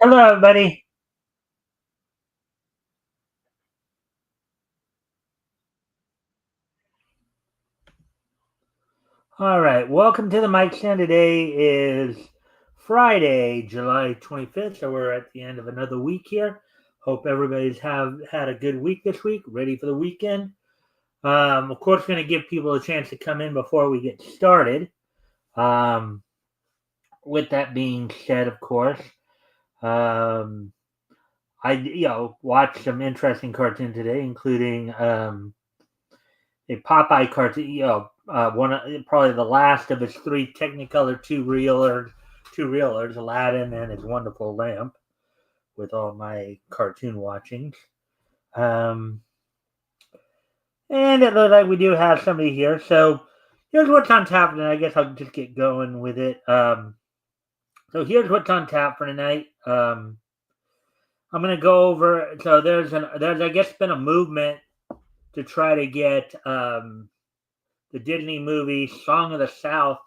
Hello, everybody. All right, welcome to the Mikestand. Today is Friday, July 25th, so we're at the end of another week here. Hope everybody's have had a good week this week, ready for the weekend. Of course, going to give people a chance to come in before we get started. Um, with that being said, of course, um, I watched some interesting cartoons today, including a Popeye cartoon. Probably the last of his three Technicolor two reelers, Aladdin and his Wonderful Lamp, with all my cartoon watchings. Um, and it looks like we do have somebody here. So here's what's on tap tonight. I guess I'll just get going with it. So here's what's on tap for tonight. I'm gonna go over. So there's I guess been a movement to try to get the Disney movie Song of the South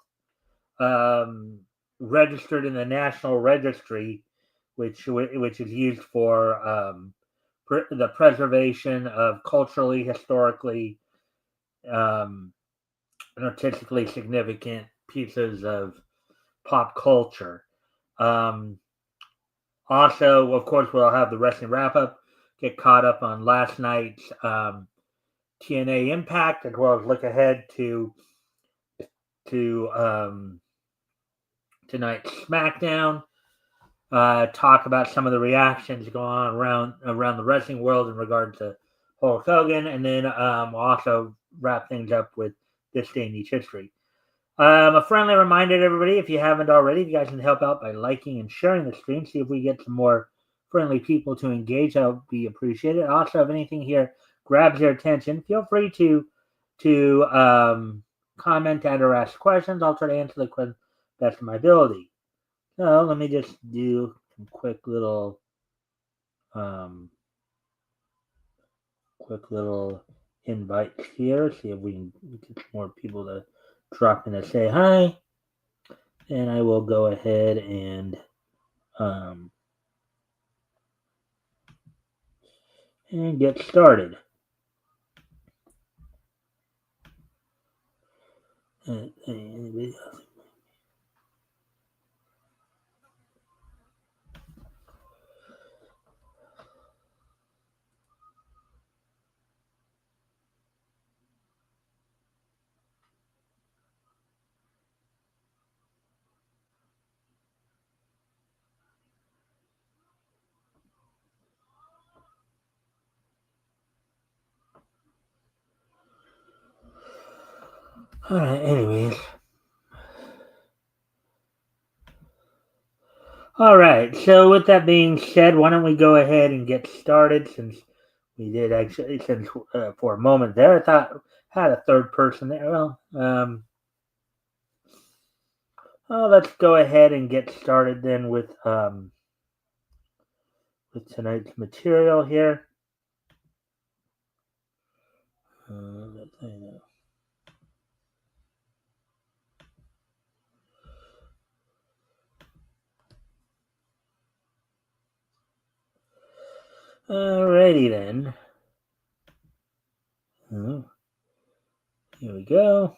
um, registered in the National Registry, which is used for the preservation of culturally, historically, um, and artistically significant pieces of pop culture. Um, Also, of course, we'll have the wrestling wrap up, get caught up on last night's TNA Impact, as well as look ahead to tonight's SmackDown. Talk about some of the reactions going on around the wrestling world in regard to Hulk Hogan, and then we'll also wrap things up with this day in each history. A friendly reminder to everybody, if you haven't already, if you guys can help out by liking and sharing the stream, see if we get some more friendly people to engage. That would be appreciated. Also, if anything here grabs your attention, feel free to comment and or ask questions. I'll try to answer the best of my ability. So let me just do some um, quick little invites here. See if we can get more people to drop in to say hi. And I will go ahead um, and get started. All right, anyways. All right, so with that being said, why don't we go ahead and get started since we did actually, since for a moment there, I thought had a third person there. Well, let's go ahead and get started then with tonight's material here. Alrighty then. Here we go.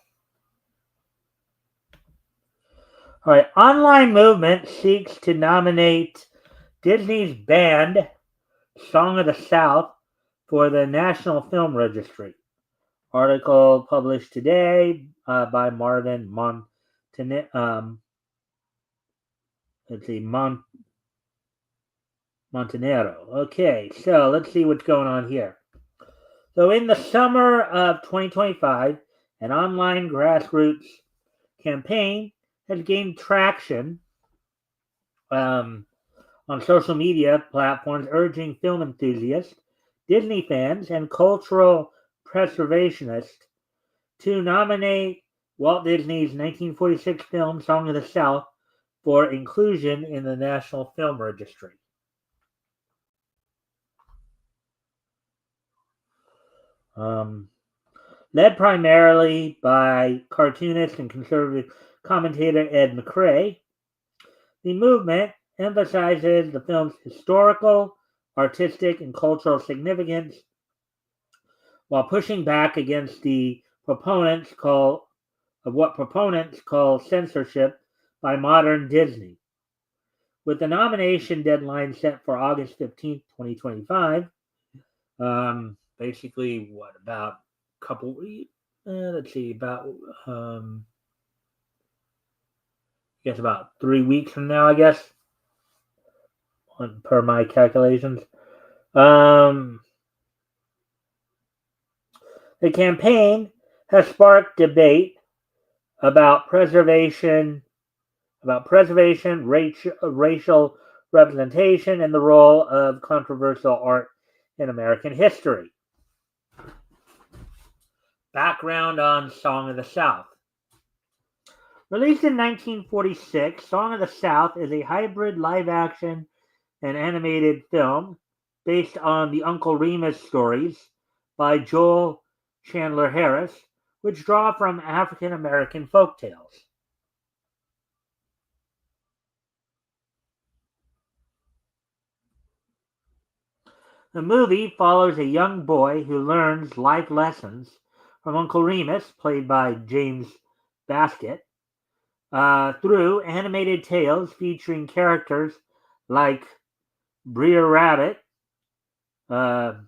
All right, online movement seeks to nominate Disney's band Song of the South for the National Film Registry. Article published today by Marvin Montanero. Okay, so let's see what's going on here. So in the summer of 2025, an online grassroots campaign has gained traction on social media platforms, urging film enthusiasts, Disney fans, and cultural preservationists to nominate Walt Disney's 1946 film Song of the South for inclusion in the National Film Registry. Led primarily by cartoonist and conservative commentator Ed McCrae, the movement emphasizes the film's historical, artistic, and cultural significance while pushing back against the what proponents call censorship by modern Disney. With the nomination deadline set for August 15th, 2025, basically, what, about a couple weeks? Let's see, I guess about 3 weeks from now, I guess, per my calculations. The campaign has sparked debate about preservation, racial representation, and the role of controversial art in American history. Background on Song of the South. Released in 1946, Song of the South is a hybrid live-action and animated film based on the Uncle Remus stories by Joel Chandler Harris, which draw from African American folktales. The movie follows a young boy who learns life lessons from Uncle Remus, played by James Baskett, through animated tales featuring characters like Brer Rabbit, Brer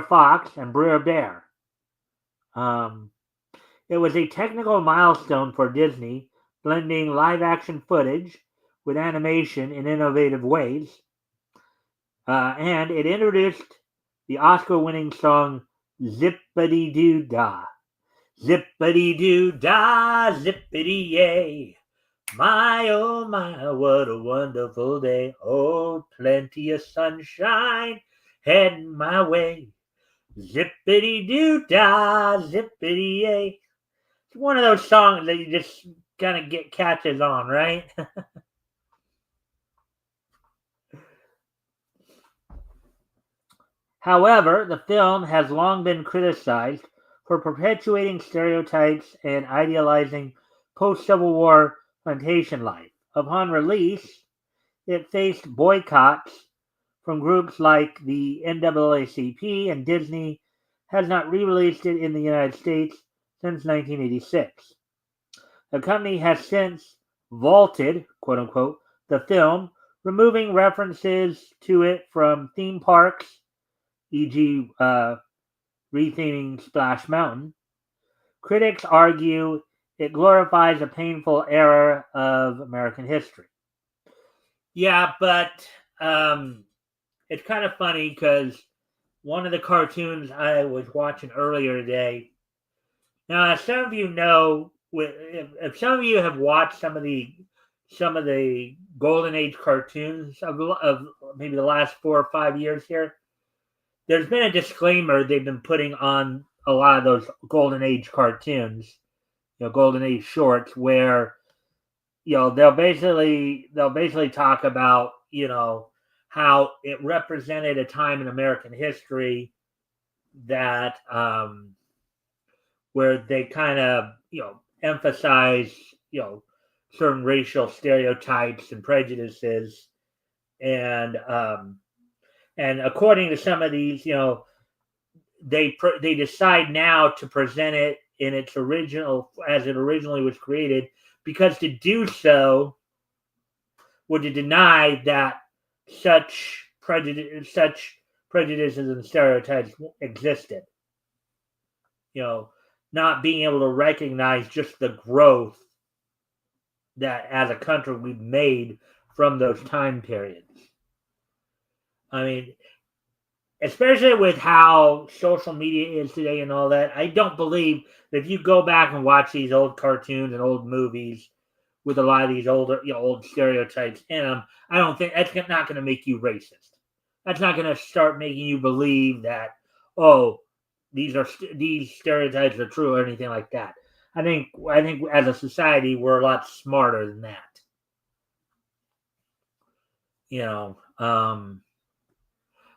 Fox, and Brer Bear. It was a technical milestone for Disney, blending live-action footage with animation in innovative ways, and it introduced the Oscar-winning song Zippity-Doo-Dah. Zippity-Doo-Dah, zippity-yay. My, oh my, what a wonderful day. Oh, plenty of sunshine heading my way. Zippity-doo-dah, zippity-yay. It's one of those songs that you just kind of get catches on, right? However, the film has long been criticized for perpetuating stereotypes and idealizing post-Civil War plantation life. Upon release, it faced boycotts from groups like the NAACP, and Disney has not re-released it in the United States since 1986. The company has since vaulted, quote unquote, the film, removing references to it from theme parks, e.g., retheming Splash Mountain. Critics argue it glorifies a painful era of American history. Yeah, but it's kind of funny because one of the cartoons I was watching earlier today. Now, as some of you know, if some of you have watched some of the Golden Age cartoons of maybe the last 4 or 5 years here, there's been a disclaimer they've been putting on a lot of those Golden Age cartoons, Golden Age shorts, where they'll basically talk about how it represented a time in American history that where they kind of emphasize certain racial stereotypes and prejudices, and according to some of these, they decide now to present it in its original as it originally was created, because to do so would deny that such prejudices and stereotypes existed. Not being able to recognize just the growth that as a country we've made from those time periods. I mean, especially with how social media is today and all that, I don't believe that if you go back and watch these old cartoons and old movies with a lot of these old stereotypes in them, I don't think that's not going to make you racist. That's not going to start making you believe that, these stereotypes are true or anything like that. I think as a society we're a lot smarter than that.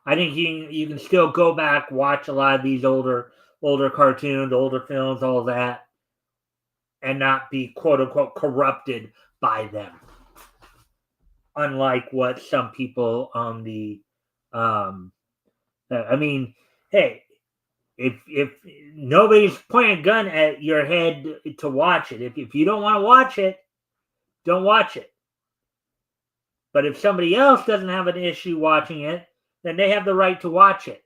I think you can still go back, watch a lot of these older cartoons, older films, all that, and not be quote unquote corrupted by them. unlike what some people on the, um, I mean, hey, if nobody's pointing a gun at your head to watch it, if you don't want to watch it, don't watch it. But if somebody else doesn't have an issue watching it, then they have the right to watch it.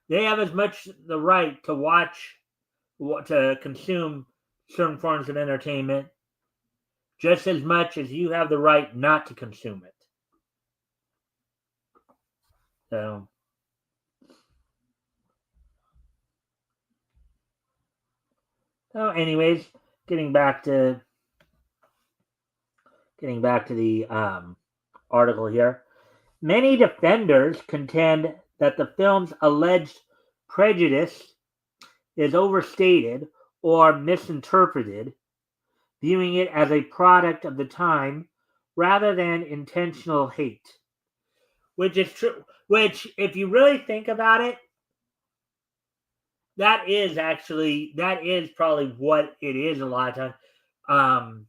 They have as much the right to watch, to consume certain forms of entertainment, just as much as you have the right not to consume it. So, anyways, getting back to the article here. Many defenders contend that the film's alleged prejudice is overstated or misinterpreted, viewing it as a product of the time rather than intentional hate. Which is true. Which, if you really think about it, that is probably what it is a lot of times.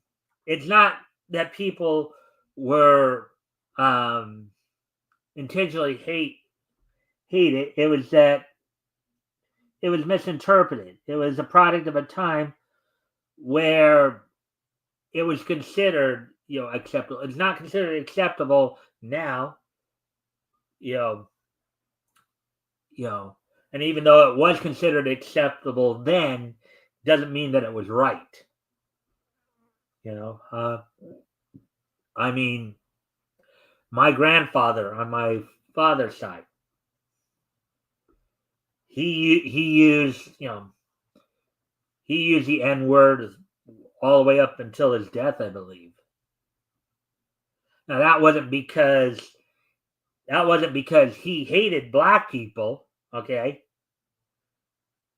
It's not that people were intentionally hate it. It was that it was misinterpreted. It was a product of a time where it was considered, acceptable. It's not considered acceptable now, you know, and even though it was considered acceptable then, doesn't mean that it was right. I mean, my grandfather on my father's side, he used, he used the N word all the way up until his death, I believe. Now that wasn't because he hated black people. Okay,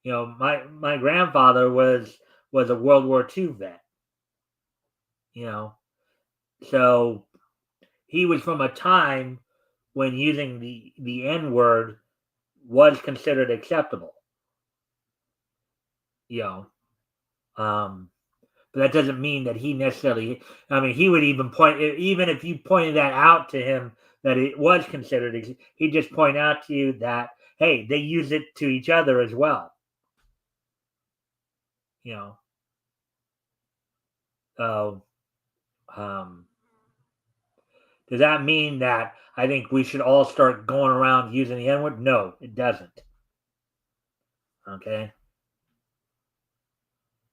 my grandfather was a World War II vet. So he was from a time when using the N word was considered acceptable. But that doesn't mean that he necessarily. I mean, he would even point, even if you pointed that out to him that it was considered, he'd just point out to you that, hey, they use it to each other as well. So, does that mean that I think we should all start going around using the N word? No, it doesn't. Okay.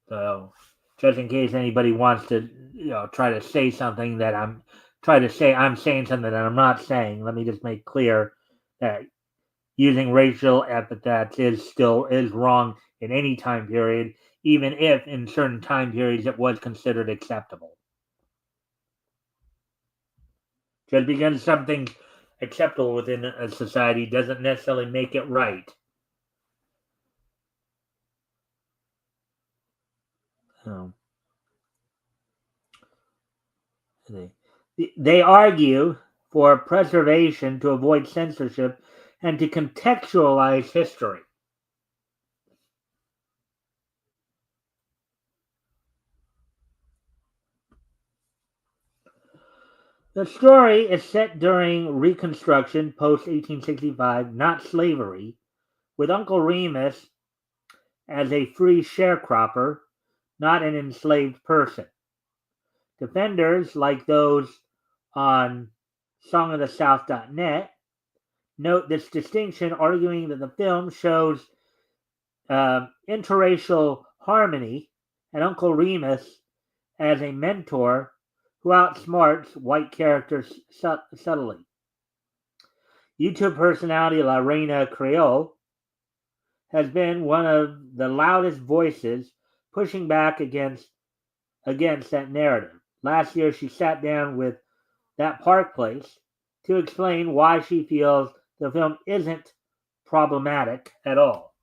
So, just in case anybody wants to, try to say something that I'm saying something that I'm not saying, let me just make clear that using racial epithets is wrong in any time period, even if in certain time periods it was considered acceptable. Just because something's acceptable within a society doesn't necessarily make it right. They argue for preservation to avoid censorship and to contextualize history. The story is set during Reconstruction, post 1865, not slavery, with Uncle Remus as a free sharecropper, not an enslaved person. Defenders, like those on songofthesouth.net, note this distinction, arguing that the film shows interracial harmony and Uncle Remus as a mentor who outsmarts white characters subtly. YouTube personality Lorena Creole has been one of the loudest voices pushing back against that narrative. Last year, she sat down with That Park Place to explain why she feels the film isn't problematic at all.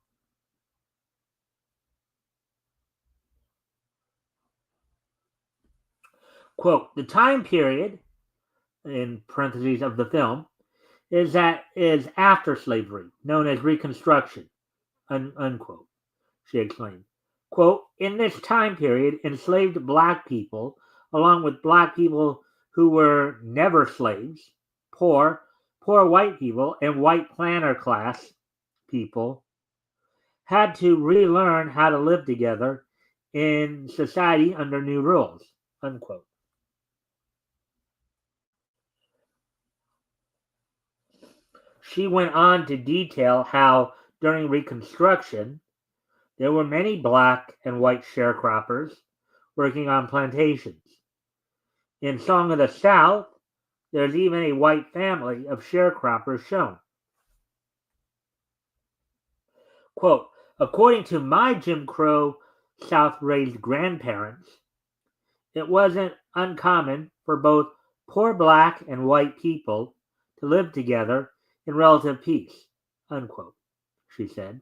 Quote, the time period, in parentheses, of the film is after slavery, known as Reconstruction, unquote, she explained. Quote, in this time period, enslaved black people, along with black people who were never slaves, poor white people, and white planter class people had to relearn how to live together in society under new rules. Unquote. She went on to detail how, during Reconstruction, there were many black and white sharecroppers working on plantations. In Song of the South, there's even a white family of sharecroppers shown. Quote, according to my Jim Crow South raised grandparents, it wasn't uncommon for both poor black and white people to live together in relative peace, unquote, she said.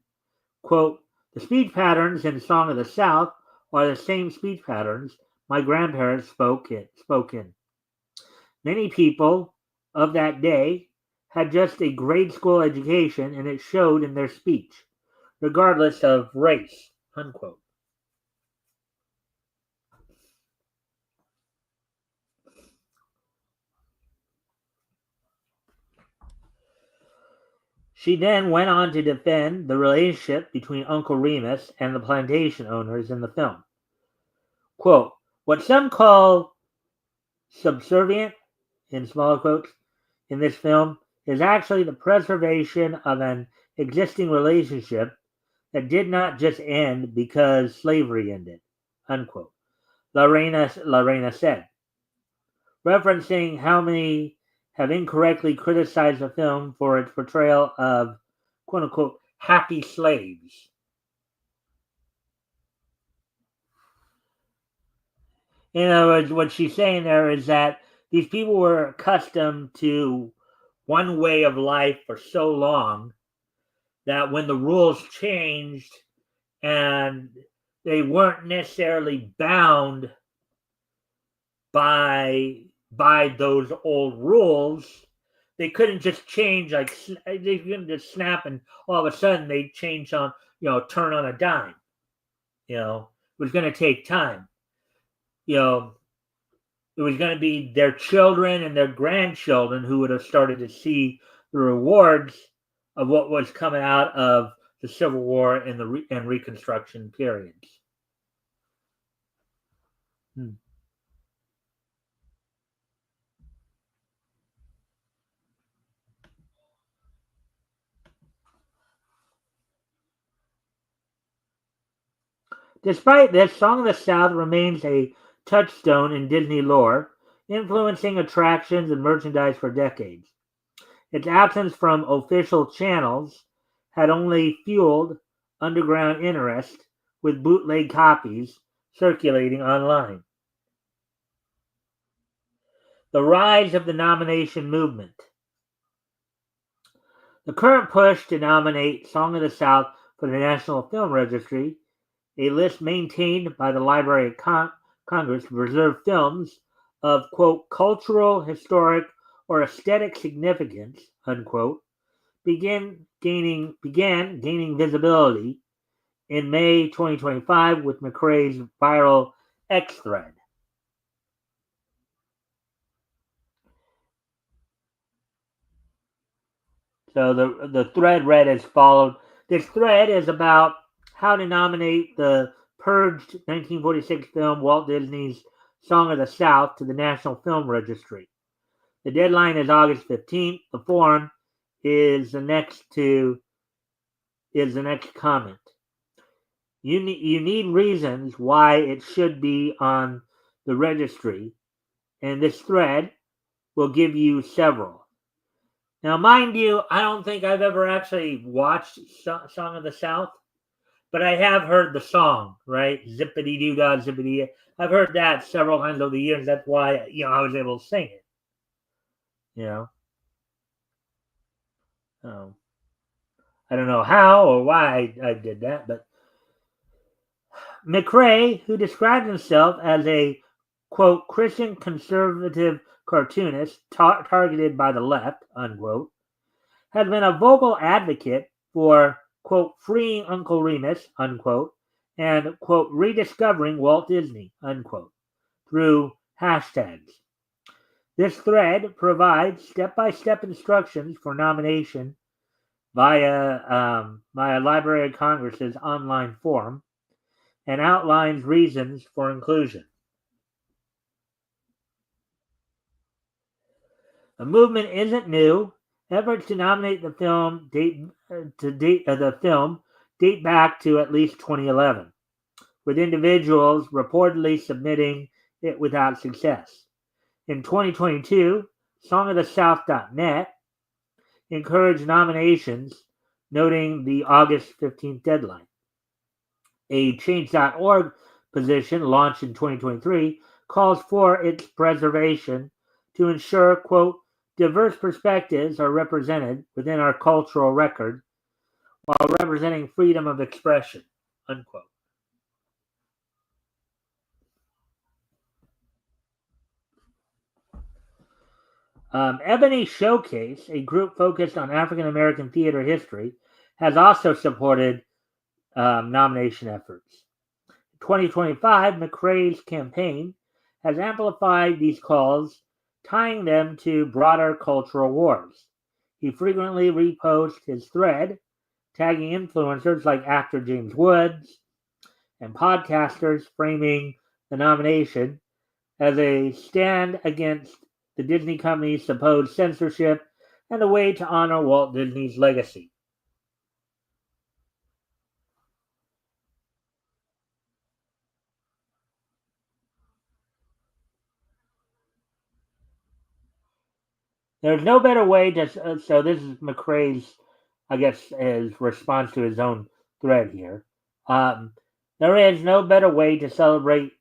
Quote, the speech patterns in Song of the South are the same speech patterns my grandparents spoke in. Many people of that day had just a grade school education, and it showed in their speech, regardless of race, unquote. She then went on to defend the relationship between Uncle Remus and the plantation owners in the film. Quote, what some call subservient, in smaller quotes, in this film is actually the preservation of an existing relationship that did not just end because slavery ended, unquote. Lorena said, referencing how many have incorrectly criticized the film for its portrayal of quote unquote happy slaves. In other words, what she's saying there is that these people were accustomed to one way of life for so long that when the rules changed and they weren't necessarily bound by those old rules, they couldn't just change like they couldn't just snap and all of a sudden they change on turn on a dime. It was going to take time. It was going to be their children and their grandchildren who would have started to see the rewards of what was coming out of the Civil War and and Reconstruction periods. Despite this, Song of the South remains a touchstone in Disney lore, influencing attractions and merchandise for decades. Its absence from official channels had only fueled underground interest, with bootleg copies circulating online. The rise of the nomination movement. The current push to nominate Song of the South for the National Film Registry, a list maintained by the Library of Congress to preserve films of, quote, cultural, historic, or aesthetic significance, unquote, began gaining visibility in May 2025 with McRae's viral X thread. So the thread read as followed. This thread is about how to nominate the purged 1946 film Walt Disney's Song of the South to the National Film Registry. The deadline is August 15th. The form is the next comment. You need reasons why it should be on the registry, and this thread will give you several. Now, mind you, I don't think I've ever actually watched Song of the South, but I have heard the song, right? Zippity doo dah, zippity. I've heard that several times over the years. That's why I was able to sing it. I don't know how or why I did that, but McRae, who described himself as a, quote, Christian conservative cartoonist targeted by the left, unquote, has been a vocal advocate for, quote, freeing Uncle Remus, unquote, and, quote, rediscovering Walt Disney, unquote, through hashtags. This thread provides step-by-step instructions for nomination via Library of Congress's online forum and outlines reasons for inclusion. The movement isn't new. Efforts to nominate the film date back to at least 2011, with individuals reportedly submitting it without success. In 2022, songofthesouth.net encouraged nominations, noting the August 15th deadline. A Change.org position launched in 2023 calls for its preservation to ensure, quote, diverse perspectives are represented within our cultural record while representing freedom of expression, unquote. Ebony Showcase, a group focused on African American theater history, has also supported nomination efforts. 2025, McRae's campaign has amplified these calls, tying them to broader cultural wars. He frequently reposts his thread, tagging influencers like actor James Woods and podcasters, framing the nomination as a stand against the Disney company's supposed censorship and a way to honor Walt Disney's legacy. There's no better way to. So this is McRae's, I guess, his response to his own thread here. There is no better way to celebrate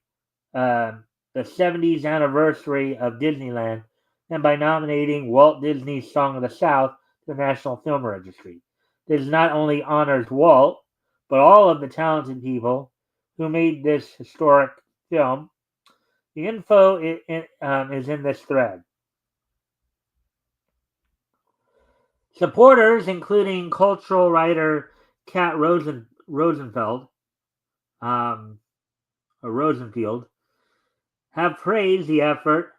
uh, the 70th anniversary of Disneyland than by nominating Walt Disney's Song of the South to the National Film Registry. This not only honors Walt, but all of the talented people who made this historic film. The info is in this thread. Supporters, including cultural writer Kat Rosenfeld, or Rosenfield, have praised the effort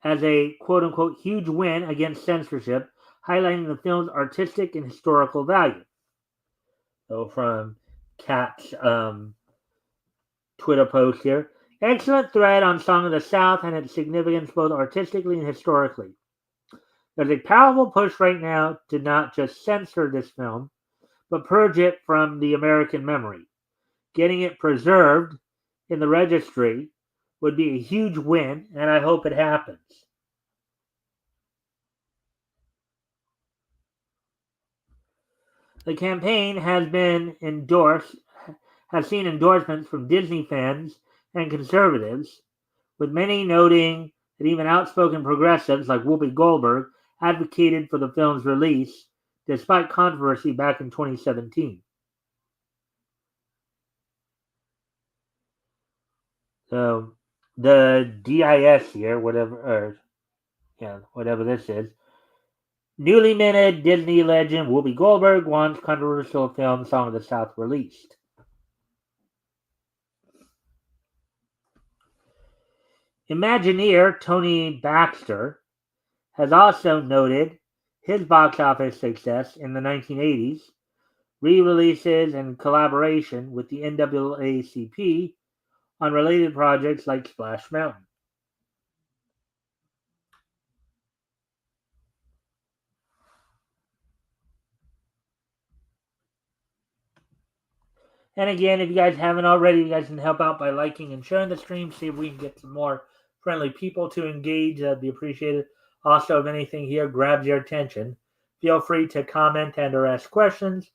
as a quote-unquote huge win against censorship, highlighting the film's artistic and historical value. So from Kat's Twitter post here. Excellent thread on Song of the South and its significance both artistically and historically. There's a powerful push right now to not just censor this film, but purge it from the American memory. Getting it preserved in the registry would be a huge win, and I hope it happens. The campaign has seen endorsements from Disney fans and conservatives, with many noting that even outspoken progressives like Whoopi Goldberg advocated for the film's release, despite controversy back in 2017. So the DIS here, whatever this is, newly minted Disney legend Whoopi Goldberg wants controversial film Song of the South released. Imagineer Tony Baxter has also noted his box office success in the 1980s, re-releases and collaboration with the NAACP on related projects like Splash Mountain. And again, if you guys haven't already, you guys can help out by liking and sharing the stream. See if we can get some more friendly people to engage. That'd be appreciated. Also, if anything here grabs your attention, feel free to comment and or ask questions,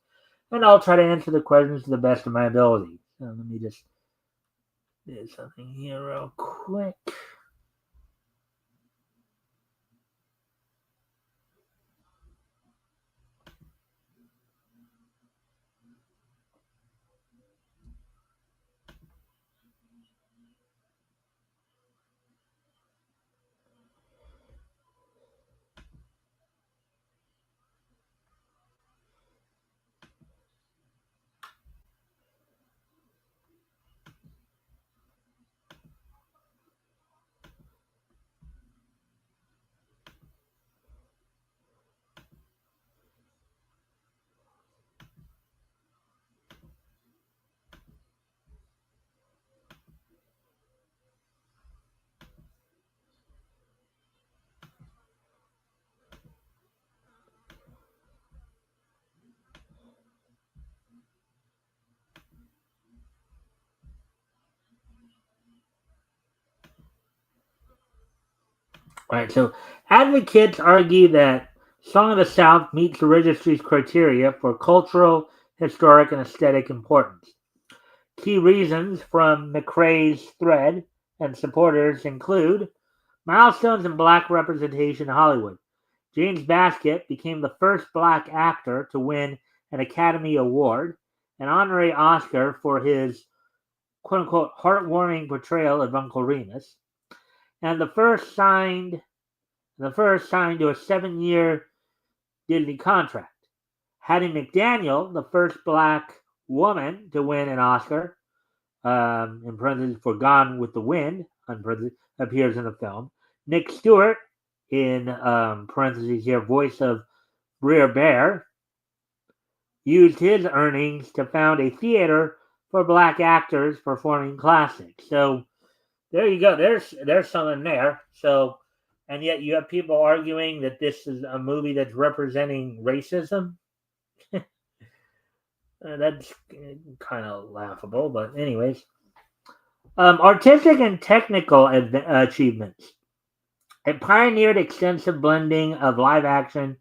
and I'll try to answer the questions to the best of my ability. So let me just do something here real quick. Right. So advocates argue that Song of the South meets the registry's criteria for cultural, historic, and aesthetic importance. Key reasons from McRae's thread and supporters include milestones in black representation in Hollywood. James Baskett became the first black actor to win an Academy Award, an honorary Oscar for his quote unquote heartwarming portrayal of Uncle Remus, and the first signed to a 7-year Disney contract. Hattie McDaniel, the first black woman to win an Oscar, in parentheses for Gone with the Wind, appears in the film. Nick Stewart, in parentheses here, voice of Brer Bear, used his earnings to found a theater for black actors performing classics. So there you go. There's something there. So, and yet you have people arguing that this is a movie that's representing racism. That's kind of laughable, but anyways. Artistic and technical achievements. It pioneered extensive blending of live action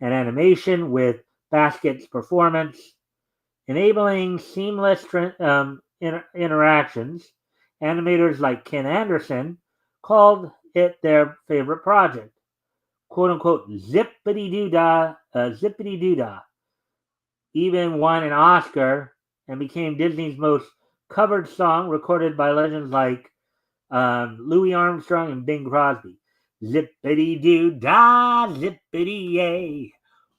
and animation with Baskett's performance, enabling seamless interactions. Animators like Ken Anderson called it their favorite project. "Quote unquote, zippity doo dah, zippity doo dah." Even won an Oscar and became Disney's most covered song, recorded by legends like Louis Armstrong and Bing Crosby. Zippity doo dah, zippity yay.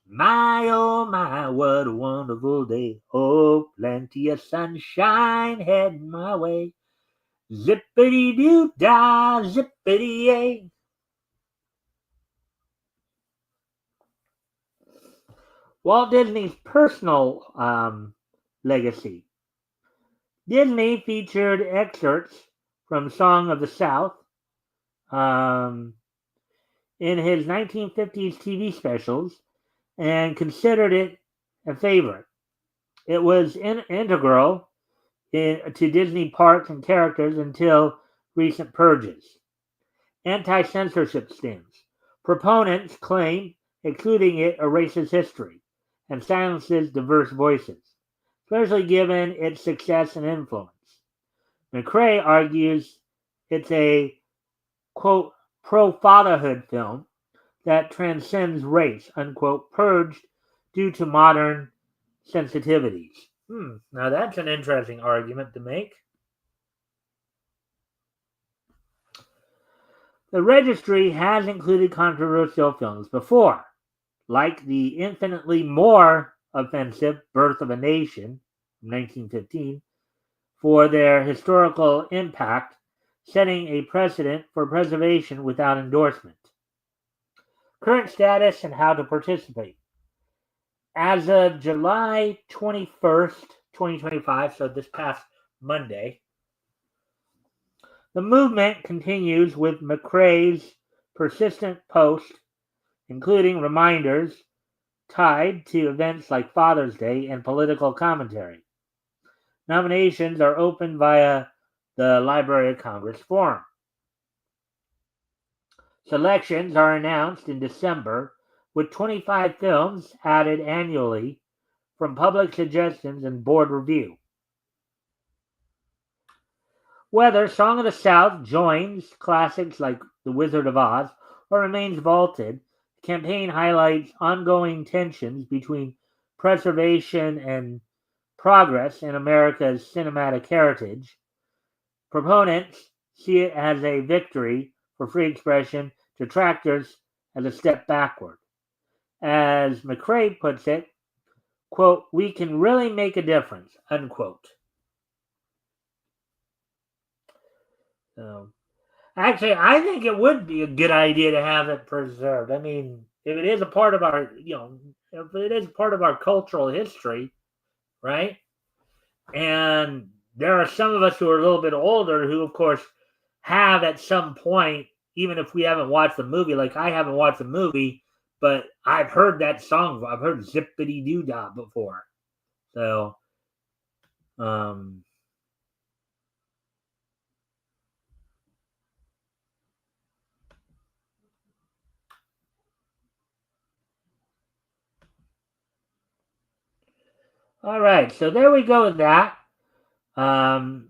My oh my, what a wonderful day. Oh, plenty of sunshine heading my way. Zippity doo dah, zippity yay. Walt Disney's personal legacy. Disney featured excerpts from Song of the South um, in his 1950s TV specials and considered it a favorite. It was integral to Disney parks and characters until recent purges. Anti-censorship stance. Proponents claim including it erases history and silences diverse voices, especially given its success and influence. McRae argues it's a, quote, pro-fatherhood film that transcends race, unquote, purged due to modern sensitivities. Now that's an interesting argument to make. The registry has included controversial films before, like the infinitely more offensive Birth of a Nation, 1915, for their historical impact, setting a precedent for preservation without endorsement. Current status and how to participate. As of July 21st, 2025, so this past Monday, the movement continues with McRae's persistent posts, including reminders tied to events like Father's Day and political commentary. Nominations are open via the Library of Congress forum. Selections are announced in December, with 25 films added annually from public suggestions and board review. Whether Song of the South joins classics like The Wizard of Oz or remains vaulted, the campaign highlights ongoing tensions between preservation and progress in America's cinematic heritage. Proponents see it as a victory for free expression, detractors as a step backward. As McRae puts it, quote, "We can really make a difference," unquote. So, actually, I think it would be a good idea to have it preserved. I mean, if it is a part of our, if it is part of our cultural history, right? And there are some of us who are a little bit older who, of course, have at some point, even if we haven't watched the movie, like I haven't watched the movie, but I've heard that song. I've heard Zippity Doo Dah before. So, um, All right, so there we go with that. And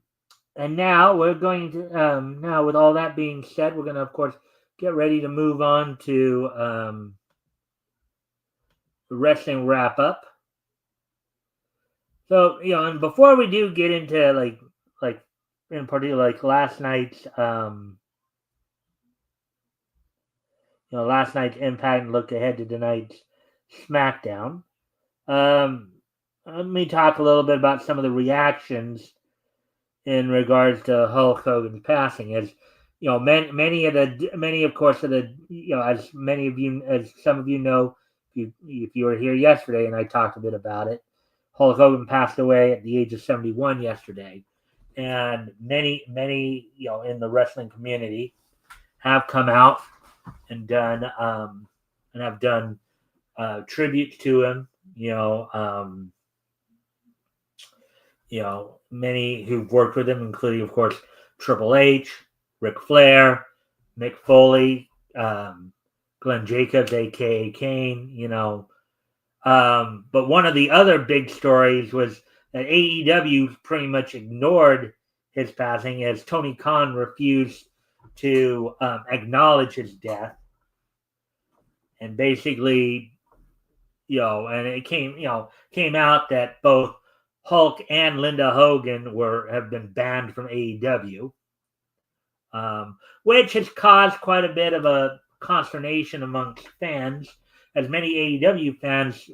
now we're going to now with all that being said, we're going to of course get ready to move on to the wrestling wrap up. So and before we do get into like in particular like last night's last night's Impact and look ahead to tonight's SmackDown. Um, Let me talk a little bit about some of the reactions in regards to Hulk Hogan's passing. As many of course of the as many of you as some of you know, if you were here yesterday and I talked a bit about it, Hulk Hogan passed away at the age of 71 yesterday, and many in the wrestling community have come out and done and have done tributes to him. Many who've worked with him, including, of course, Triple H, Ric Flair, Mick Foley, Glenn Jacobs, aka Kane. But one of the other big stories was that AEW pretty much ignored his passing as Tony Khan refused to acknowledge his death, and basically, and it came out that both Hulk and Linda Hogan have been banned from AEW, which has caused quite a bit of a consternation amongst fans, as many AEW fans,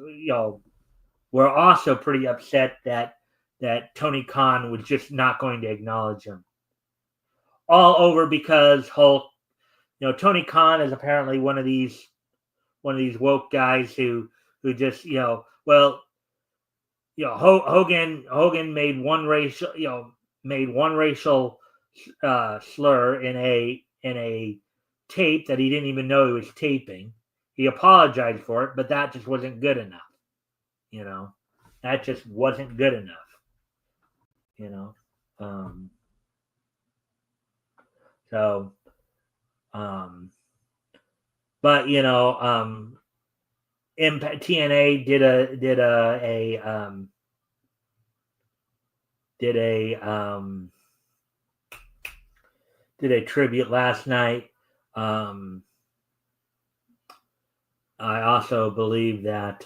were also pretty upset that Tony Khan was just not going to acknowledge him. All over because Hulk, Tony Khan is apparently one of these woke guys who just Hogan made one racial slur in a tape that he didn't even know he was taping. He apologized for it, but that just wasn't good enough. That just wasn't good enough. So, but Impact TNA did a tribute last night. I also believe that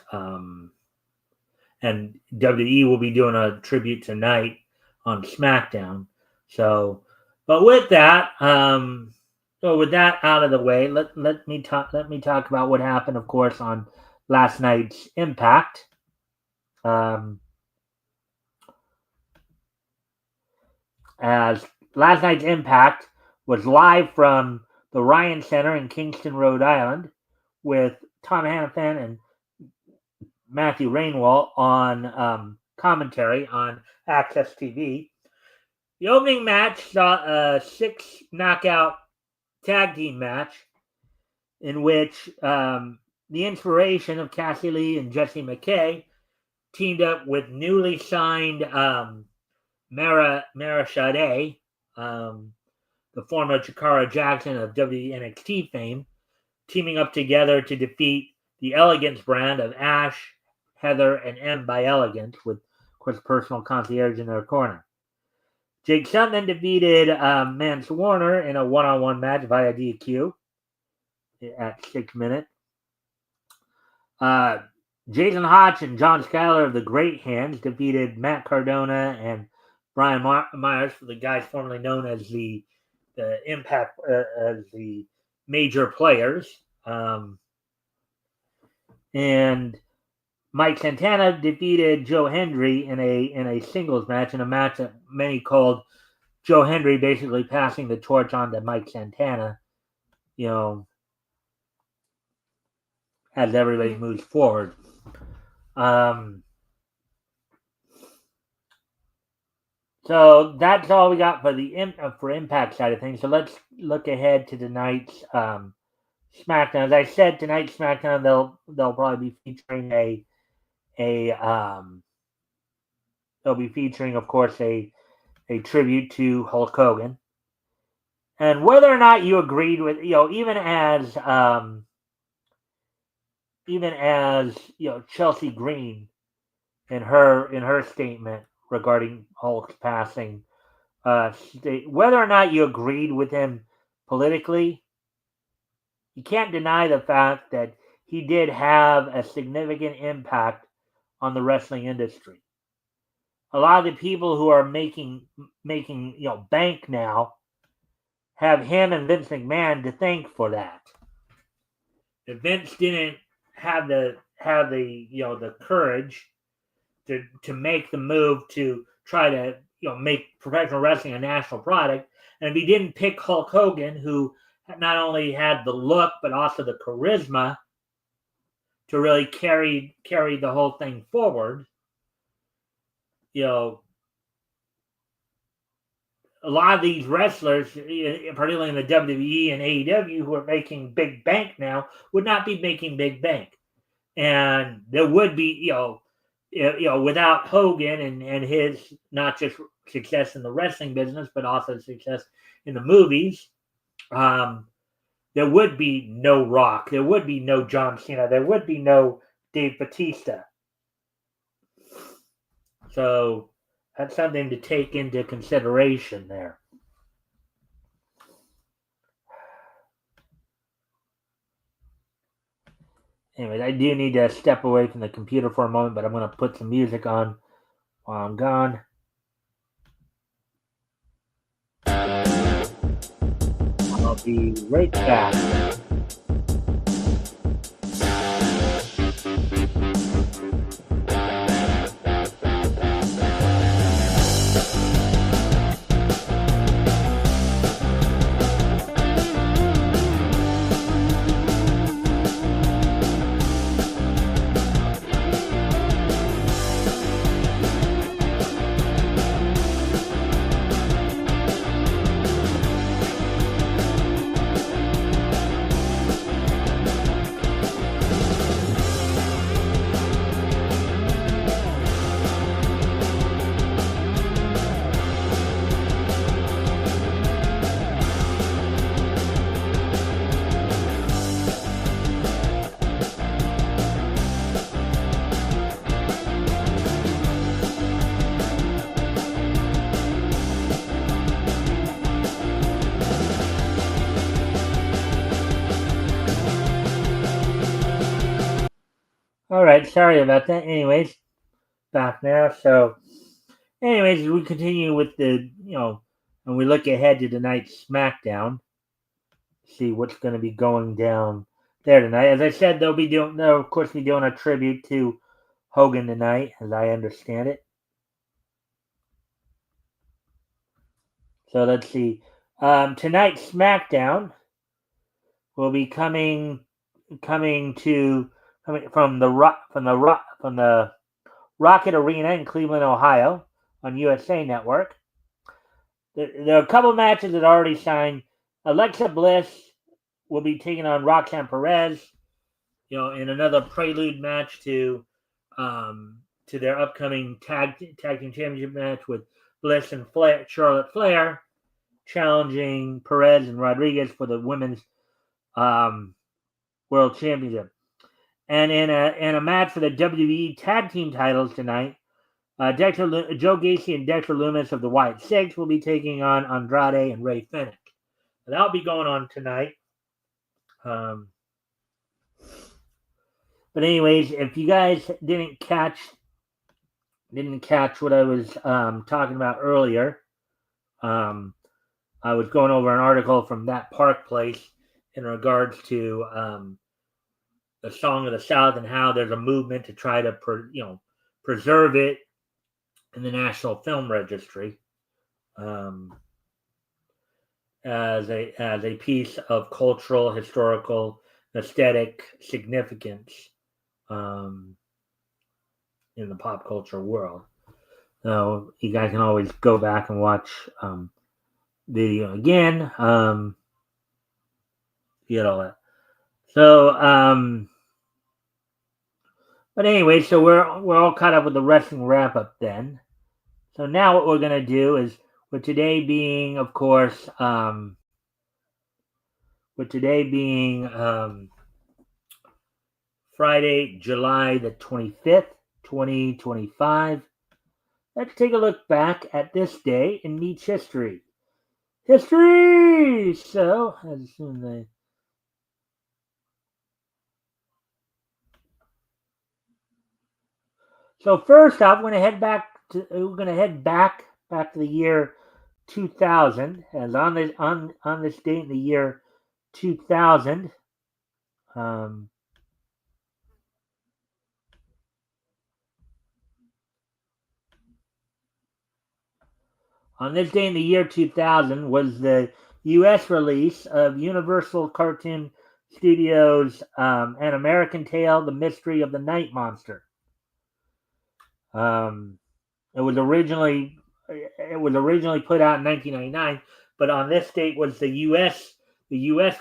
and WWE will be doing a tribute tonight on SmackDown. So, but with that, with that out of the way, let me talk about what happened, of course, on last night's Impact. As last night's Impact was live from the Ryan Center in Kingston, Rhode Island, with Tom Hannafin and Matthew Rainwall on commentary on Access TV. The opening match saw a 6 knockout tag team match in which the inspiration of Cassie Lee and Jessie McKay teamed up with newly signed Mara Sade, the former Chikara Jackson of WNXT fame, teaming up together to defeat the Elegance brand of Ash, Heather, and M by Elegance, with, of course, personal concierge in their corner. Jake Sutton defeated Mance Warner in a one-on-one match via DQ at 6 minutes. Jason Hotch and John Schuyler of the Great Hands defeated Matt Cardona and Brian Myers, for the guys formerly known as the Impact, as the Major Players. And Mike Santana defeated Joe Hendry in a singles match, in a match that many called Joe Hendry basically passing the torch on to Mike Santana, as everybody moves forward. So that's all we got for the Impact side of things. So let's look ahead to tonight's SmackDown. As I said, tonight's SmackDown they'll probably be featuring they'll be featuring, of course, a tribute to Hulk Hogan. And whether or not you agreed with, even as Chelsea Green in her statement regarding Hulk's passing, whether or not you agreed with him politically, you can't deny the fact that he did have a significant impact on the wrestling industry. A lot of the people who are making bank now have him and Vince McMahon to thank for that. If Vince didn't have the courage to make the move to try to make professional wrestling a national product, and if he didn't pick Hulk Hogan, who not only had the look but also the charisma to really carry the whole thing forward, a lot of these wrestlers, particularly in the WWE and AEW, who are making big bank now, would not be making big bank, and there would be without Hogan and his not just success in the wrestling business but also success in the movies. There would be no Rock, there would be no John Cena, there would be no Dave Bautista. So that's something to take into consideration there. Anyways, I do need to step away from the computer for a moment, but I'm going to put some music on while I'm gone. I'll be right back. All right, sorry about that. Anyways, back now. So, anyways, we continue with and we look ahead to tonight's SmackDown. See what's going to be going down there tonight. As I said, they'll of course be doing a tribute to Hogan tonight, as I understand it. So let's see. Tonight's SmackDown will be coming from the Rocket Arena in Cleveland, Ohio, on USA Network. There are a couple matches that are already signed. Alexa Bliss will be taking on Roxanne Perez, in another prelude match to their upcoming tag team championship match with Bliss and Charlotte Flair challenging Perez and Rodriguez for the women's world championship. And in a match for the WWE tag team titles tonight, Joe Gacy and Dexter Lumis of the White Six will be taking on Andrade and Ray Fennick. That'll be going on tonight. But anyways, if you guys didn't catch what I was talking about earlier, I was going over an article from That Park Place in regards to the Song of the South and how there's a movement to try to preserve it in the National Film Registry as a piece of cultural, historical, aesthetic significance in the pop culture world. So you guys can always go back and watch video again. Get all that. So, but anyway, so we're all caught up with the wrestling wrap up then. So now what we're gonna do is, with today being, of course, Friday, July the 25th, 2025. Let's take a look back at this day in Nietzsche's history. History! So, as soon as So first off, we're gonna head back to the year 2000, as on this date in the year 2000. Um, on this day in the year 2000 was the U.S. release of Universal Cartoon Studios' An American Tale: The Mystery of the Night Monster. Um, it was originally put out in 1999, but on this date was the U.S.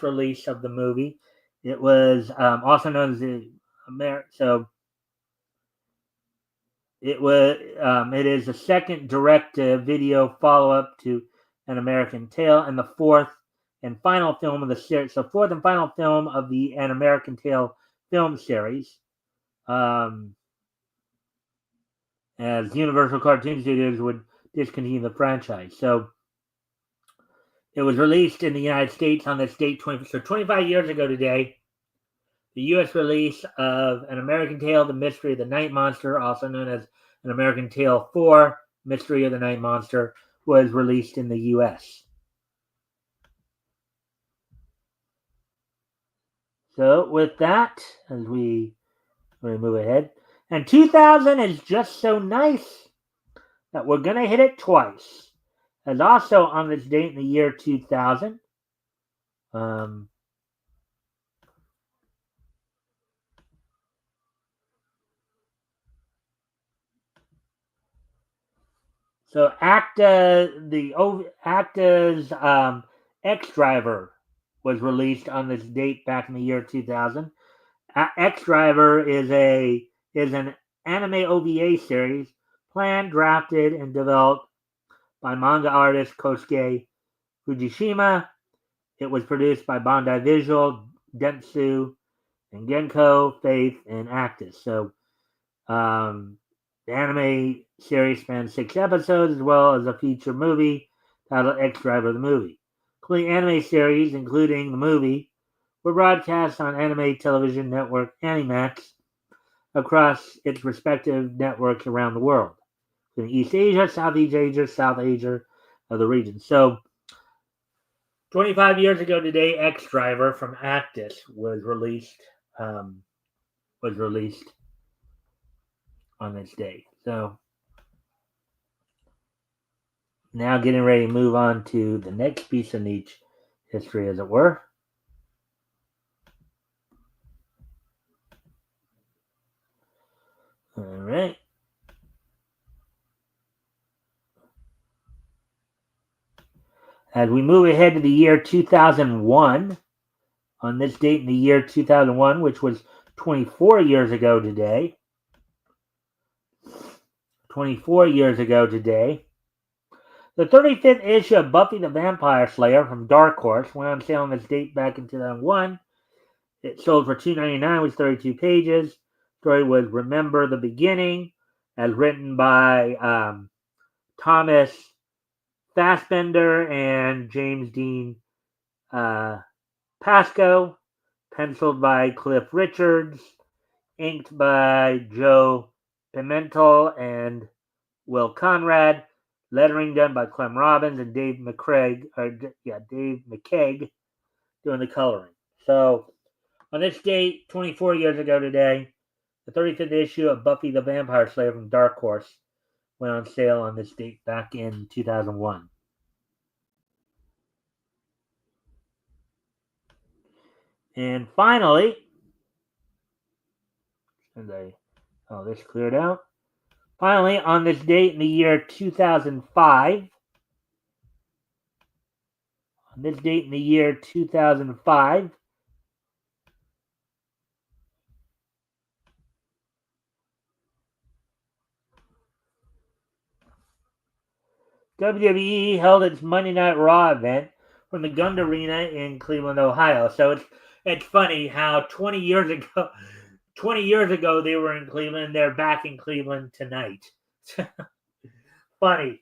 release of the movie. It was also known as the it is the second direct-to-video follow-up to An American Tale, and the fourth and final film of the series. So fourth and final film of the An American Tale film series. As Universal Cartoon Studios would discontinue the franchise. So it was released in the United States on this date, 25 years ago today. The U.S. release of An American Tale: The Mystery of the Night Monster, also known as An American Tale 4: Mystery of the Night Monster, was released in the U.S. So with that, as we move ahead, and 2000 is just so nice that we're going to hit it twice. As also on this date in the year 2000, so Acta's X Driver was released on this date back in the year 2000. X Driver is an anime OVA series planned, drafted, and developed by manga artist Kosuke Fujishima. It was produced by Bandai Visual, Dentsu, and Genko, Faith, and Actus. So the anime series spans 6 episodes, as well as a feature movie titled X Driver the Movie. Complete anime series, including the movie, were broadcast on anime television network Animax across its respective networks around the world, in East Asia, Southeast Asia, South Asia, of the region. So, 25 years ago today, X Driver from Actus was released. On this day. So now getting ready to move on to the next piece of niche history, as it were. All right. As we move ahead to the year 2001, on this date in the year 2001, which was 24 years ago today, 24 years ago today, the 35th issue of Buffy the Vampire Slayer from Dark Horse went on sale on this date back in 2001. It sold for $2.99, was 32 pages. Story was Remember the Beginning, as written by Thomas Fassbender and James Dean Pascoe, penciled by Cliff Richards, inked by Joe Pimentel and Will Conrad, lettering done by Clem Robbins and Dave McCaig doing the coloring. So, on this date, 24 years ago today, the 35th issue of Buffy the Vampire Slayer from Dark Horse went on sale on this date back in 2001. And finally, this cleared out. Finally, on this date in the year 2005, WWE held its Monday Night Raw event from the Gund Arena in Cleveland, Ohio. So it's funny how 20 20 years ago they were in Cleveland. They're back in Cleveland tonight. Funny.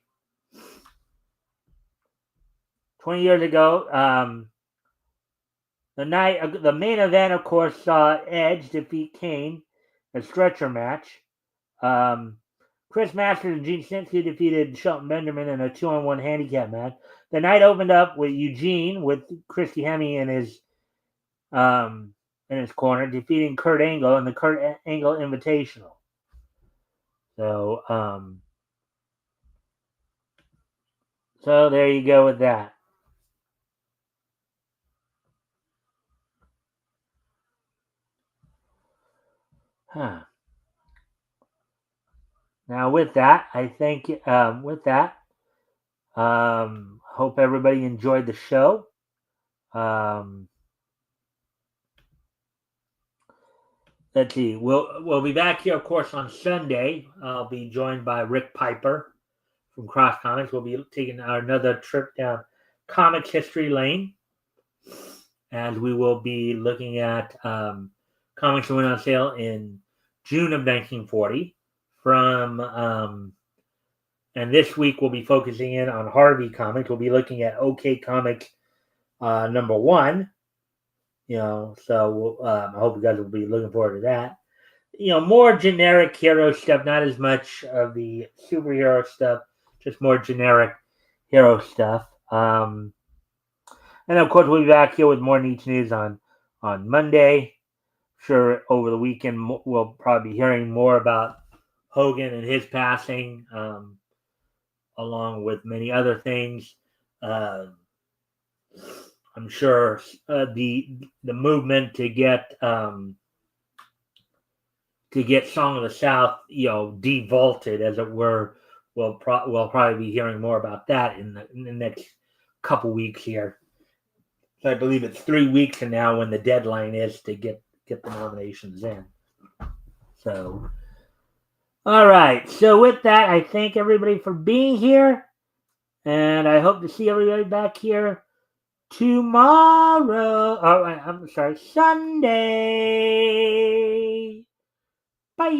20 years ago, the main event, of course, saw Edge defeat Kane, a stretcher match. Chris Masters and Gene Snitsky defeated Shelton Benjamin in a 2-on-1 handicap match. The night opened up with Eugene with Christy Hemme in his corner, defeating Kurt Angle in the Kurt Angle Invitational. So there you go with that. Huh. Now with that, I think hope everybody enjoyed the show. Let's see. We'll be back here, of course, on Sunday. I'll be joined by Rick Piper from Cross Comics. We'll be taking another trip down Comics History Lane, as we will be looking at comics that went on sale in June of 1940. And this week we'll be focusing in on Harvey Comics. We'll be looking at OK Comics #1. So I hope you guys will be looking forward to that. More generic hero stuff, not as much of the superhero stuff, just more generic hero stuff. And of course, we'll be back here with more Neat News on Monday. Sure, over the weekend we'll probably be hearing more about Hogan and his passing, along with many other things. I'm sure the movement to get Song of the South, devaulted, as it were. We'll probably be hearing more about that in the next couple weeks here. So I believe it's 3 weeks from now when the deadline is to get the nominations in. So, all right. So with that, I thank everybody for being here, and I hope to see everybody back here tomorrow. Oh, I'm sorry, Sunday. Bye.